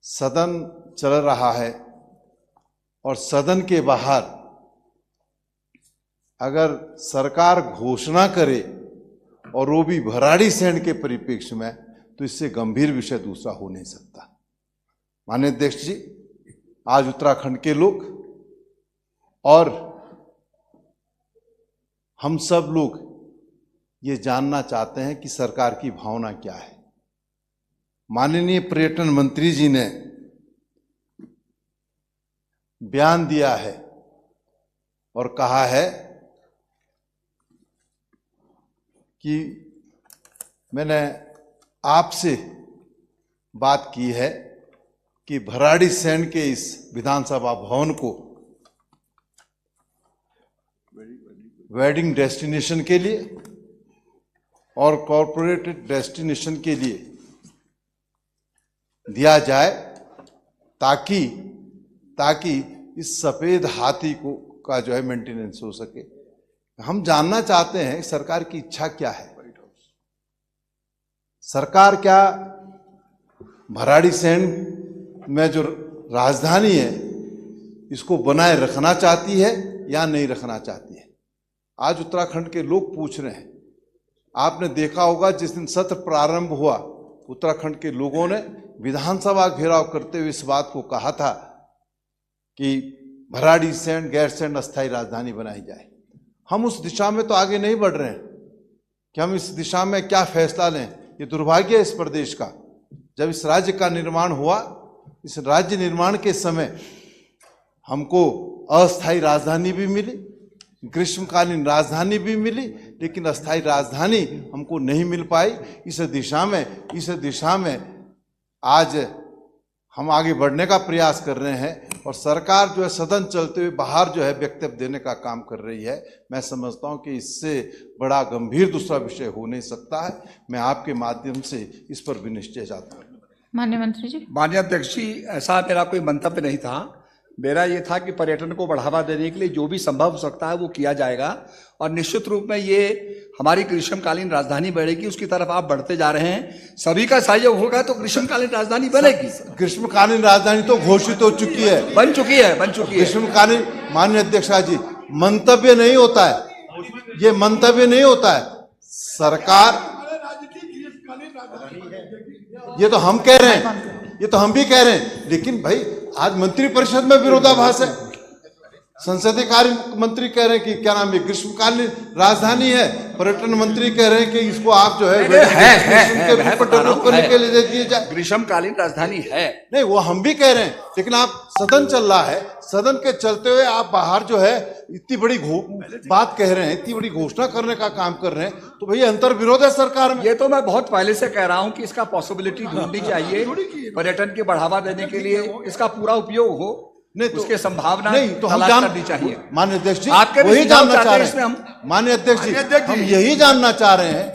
सदन चल रहा है और सदन के बाहर अगर सरकार घोषणा करे और वो भी भराड़ीसैंण के परिप्रेक्ष्य में, तो इससे गंभीर विषय दूसरा हो नहीं सकता। माननीय अध्यक्ष जी, आज उत्तराखंड के लोग और हम सब लोग ये जानना चाहते हैं कि सरकार की भावना क्या है। माननीय पर्यटन मंत्री जी ने बयान दिया है और कहा है कि मैंने आपसे बात की है कि भराड़ीसैंण के इस विधानसभा भवन को वेडिंग डेस्टिनेशन के लिए और कॉरपोरेट डेस्टिनेशन के लिए दिया जाए, ताकि इस सफेद हाथी को का जो है मेंटेनेंस हो सके। हम जानना चाहते हैं सरकार की इच्छा क्या है। सरकार क्या भराड़ीसैंण में जो राजधानी है इसको बनाए रखना चाहती है या नहीं रखना चाहती है। आज उत्तराखंड के लोग पूछ रहे हैं। आपने देखा होगा जिस दिन सत्र प्रारंभ हुआ, उत्तराखंड के लोगों ने विधानसभा घेराव करते हुए इस बात को कहा था कि भराड़ीसैंण गैरसैंण अस्थायी राजधानी बनाई जाए। हम उस दिशा में तो आगे नहीं बढ़ रहे हैं कि हम इस दिशा में क्या फैसला लें। ये दुर्भाग्य है इस प्रदेश का। जब इस राज्य का निर्माण हुआ, इस राज्य निर्माण के समय हमको अस्थायी राजधानी भी मिली, ग्रीष्मकालीन राजधानी भी मिली, लेकिन अस्थायी राजधानी हमको नहीं मिल पाई। इस दिशा में आज हम आगे बढ़ने का प्रयास कर रहे हैं और सरकार जो है सदन चलते हुए बाहर जो है वक्तव्य देने का काम कर रही है। मैं समझता हूं कि इससे बड़ा गंभीर दूसरा विषय हो नहीं सकता है। मैं आपके माध्यम से इस पर भी निश्चय चाहता हूं। माननीय मंत्री जी। माननीय अध्यक्ष जी, ऐसा मेरा कोई मंतव्य नहीं था। मेरा ये था कि पर्यटन को बढ़ावा देने के लिए जो भी संभव हो सकता है वो किया जाएगा और निश्चित रूप में ये हमारी ग्रीष्मकालीन राजधानी बढ़ेगी, उसकी तरफ आप बढ़ते जा रहे हैं। सभी का सहयोग होगा तो ग्रीष्मकालीन राजधानी बनेगी। ग्रीष्मकालीन राजधानी तो घोषित हो चुकी है, बन चुकी है। ग्रीष्मकालीन, माननीय अध्यक्ष जी, मंतव्य नहीं होता है, ये मंतव्य नहीं होता है। सरकार, ये तो हम कह रहे हैं, ये तो हम भी कह रहे हैं, लेकिन भाई आज मंत्रिपरिषद में विरोधाभास है। संसदीय कार्य मंत्री कह रहे हैं कि क्या नाम है ग्रीष्मकालीन राजधानी है, पर्यटन मंत्री कह रहे हैं कि इसको आप जो है डेवलप करने के लिए दे दिए जाए। ग्रीष्मकालीन राजधानी है नहीं, वो हम भी कह रहे हैं, लेकिन आप सदन चल रहा है, सदन के चलते हुए आप बाहर जो है इतनी बड़ी बात कह रहे हैं, इतनी बड़ी घोषणा करने का काम कर रहे हैं, तो भैया अंतर विरोध है सरकार में। ये तो मैं बहुत पहले से कह रहा हूं कि इसका पॉसिबिलिटी ढूंढनी चाहिए, पर्यटन के बढ़ावा देने के लिए इसका पूरा उपयोग हो, नहीं तो उसके संभावना नहीं तो हम करनी चाहिए। माननीय अध्यक्ष जी, आपके वही जानना चाह रहे हैं हम। माननीय अध्यक्ष जी, हम यही जानना चाह रहे हैं,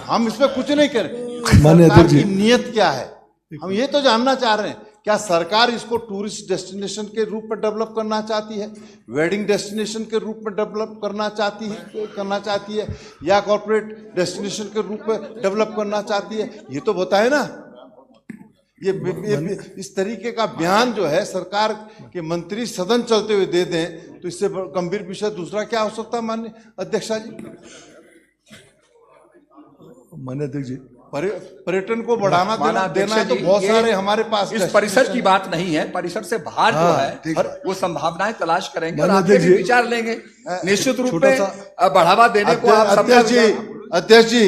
हम इसमें कुछ नहीं कह रहे। माननीय अध्यक्ष जी, नियत क्या है, हम ये तो जानना चाह रहे हैं। क्या सरकार इसको टूरिस्ट डेस्टिनेशन के रूप में डेवलप करना चाहती है, वेडिंग डेस्टिनेशन के रूप में डेवलप करना चाहती है या कॉर्पोरेट डेस्टिनेशन के रूप में डेवलप करना चाहती है, ये तो बताए ना। ये इस तरीके का बयान जो है सरकार के मंत्री सदन चलते हुए दे दें, तो इससे गंभीर विषय दूसरा क्या हो सकता है। माननीय अध्यक्षा जी, माननीय अध्यक्ष जी, पर्यटन को बढ़ाना देना है तो बहुत सारे हमारे पास। इस परिसर की बात नहीं है, परिसर से बाहर जो है वो संभावनाएं तलाश करेंगे और आपके भी विचार लेंगे। निश्चित रूप में बढ़ावा देने को आप अध्यक्ष जी,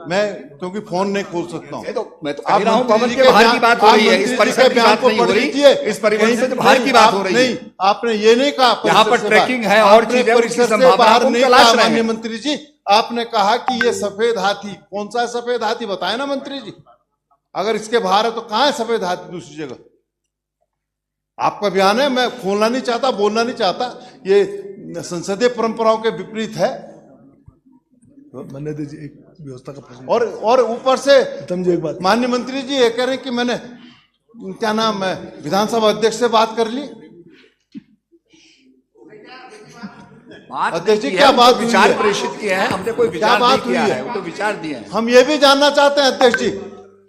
मैं क्योंकि फोन नहीं खोल सकता हूँ, मैं तो कह रहा हूं भवन के बाहर की बात हो रही है, इस परिसर की बात नहीं हो रही, इस परिसर से बाहर की बात हो रही है। नहीं, आपने ये नहीं कहा यहाँ पर ट्रैकिंग है और चीजें परिसर से बाहर नहीं कहा। माननीय मंत्री जी, आपने कहा कि ये सफेद हाथी, कौन सा सफेद हाथी बताए ना मंत्री जी। अगर इसके बाहर है तो कहां है सफेद हाथी दूसरी जगह? आपका बयान है, मैं खोलना नहीं चाहता, बोलना नहीं चाहता, ये संसदीय परंपराओं के विपरीत है। माननीय अध्यक्ष जी, एक व्यवस्था का प्रश्न और ऊपर से एक बात, माननीय मंत्री जी ये कह रहे हैं कि मैंने क्या नाम है विधानसभा अध्यक्ष से बात कर ली। अध्यक्ष जी क्या बात, विचार प्रेषित किया है हमने, कोई विचार नहीं किया है, वो तो विचार दिए हैं। हम ये भी जानना चाहते हैं अध्यक्ष जी,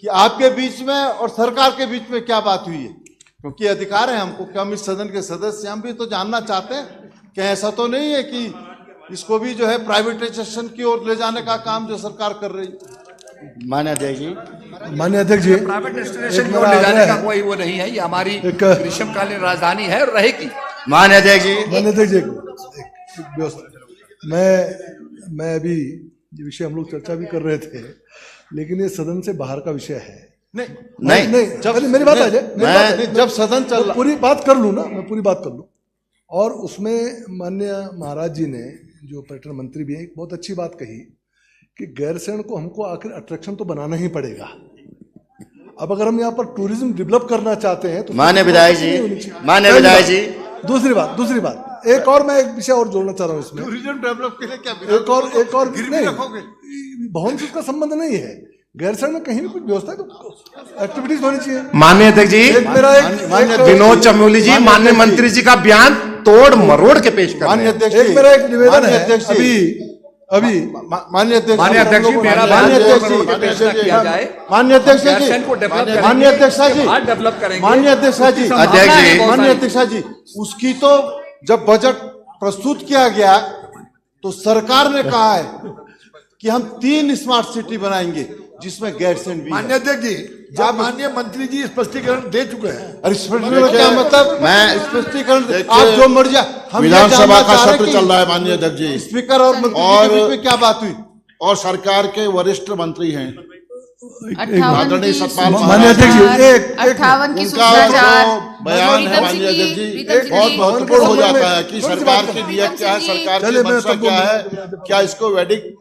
कि आपके बीच में और सरकार के बीच में क्या बात हुई है, क्योंकि अधिकार है हमको कि हम इस सदन के सदस्य, हम भी तो जानना चाहते हैं कि ऐसा तो नहीं है कि इसको भी जो है प्राइवेटाइजेशन की ओर ले जाने का काम जो सरकार कर रही है। माननीय अध्यक्ष जी, माननीय अध्यक्ष जी, प्राइवेट डेस्टिनेशन एक को मेरा ले जाने आग्रह का है। कोई वो नहीं है, ये हमारी एक- ग्रीष्मकालीन राजधानी है और रहेगी। माननीय अध्यक्ष जी, माननीय अध्यक्ष जी, एक व्यवस्था, मैं अभी ये विषय हम लोग चर्चा भी कर रहे थे, लेकिन ये सदन से बाहर का विषय है। नहीं नहीं, पहले मेरी बात आ जाए, मेरी बात आ जाए। नहीं, जब सदन चल रहा, पूरी बात कर लूँ ना, मैं पूरी बात कर लूँ। और उसमें माननीय महाराज जी ने, जो पर्यटन मंत्री भी हैं, एक बहुत अच्छी बात कही कि गैरसैंण को हमको आखिर अट्रैक्शन तो बनाना ही पड़ेगा। अब अगर हम यहाँ पर टूरिज्म डेवलप करना चाहते हैं तो माननीय विधायक जी, माननीय पहली विधायक बात। जी, दूसरी बात, एक और मैं एक विषय और जोड़ना चाह रहा हूँ इसमें। टूरिज्म डेवलप के लिए क्या एक और गिरवी नहीं, रखोगे? भवन से उसका संबंध नहीं है। गैरसैंण में कहीं भी कुछ व्यवस्था है तो एक्टिविटीज होनी चाहिए। माननीय अध्यक्ष जी, एक मेरा एक विनोद चमोली जी, माननीय मंत्री जी का बयान तोड़ मरोड़ के पेश कर रहे माननीय हैं। अध्यक्ष एक जी, मेरा एक निवेदन माननीय है, अध्यक्ष जी, अभी माननीय अध्यक्ष माननीय अध्यक्ष जी, मेरा माननीय बात अध्यक्ष जोड़ मरोड़ के पेश ना किया जाए। माननीय अध्यक्ष जी, गैरसैंण को डेवलप करेंगे, माननीय अध्यक्ष जी, बाहर डेवलप करेंगे। माननीय अध्यक्ष जी, उसकी संभावना अध्यक्ष है जी, बहुत माननीय सारी। अध्यक्ष जी, उसकी तो जब बजट प्रस्तुत किया गया तो सरकार ने कहा है कि हम 3 स्मार्ट सिटी बनाएंगे जिसमें गैरसैंण भी है। माननीय अध्यक्ष जी, जब माननीय मंत्री जी स्पष्टीकरण दे चुके हैं, अरे स्पष्टीकरण क्या मतलब? मैं- स्पष्टीकरण देखिए, आप जो मर्जी, हम ये विधानसभा जानना का चाह रहे हैं सत्र कि चल रहा है माननीय अध्यक्ष जी, स्पीकर और मंत्री और- के बीच में क्या बात हुई? और सरकार के वरिष्ठ मंत्री हैं 58 आदरणीय की सतपाल माननीय अध्यक्ष जी, एक- 58 की उनका सूचनाचार जो बयान है माननीय अध्यक्ष जी प्रीतम सिंह बहुत जी, महत्वपूर्ण हो प्रीतम सिंह जाता जी, है कि थोड़ी सी सरकार बात की करें। नीयत क्या है, सरकार चलिए, की मैं मंशा तब क्या बोलूं। है, क्या इसको वैदिक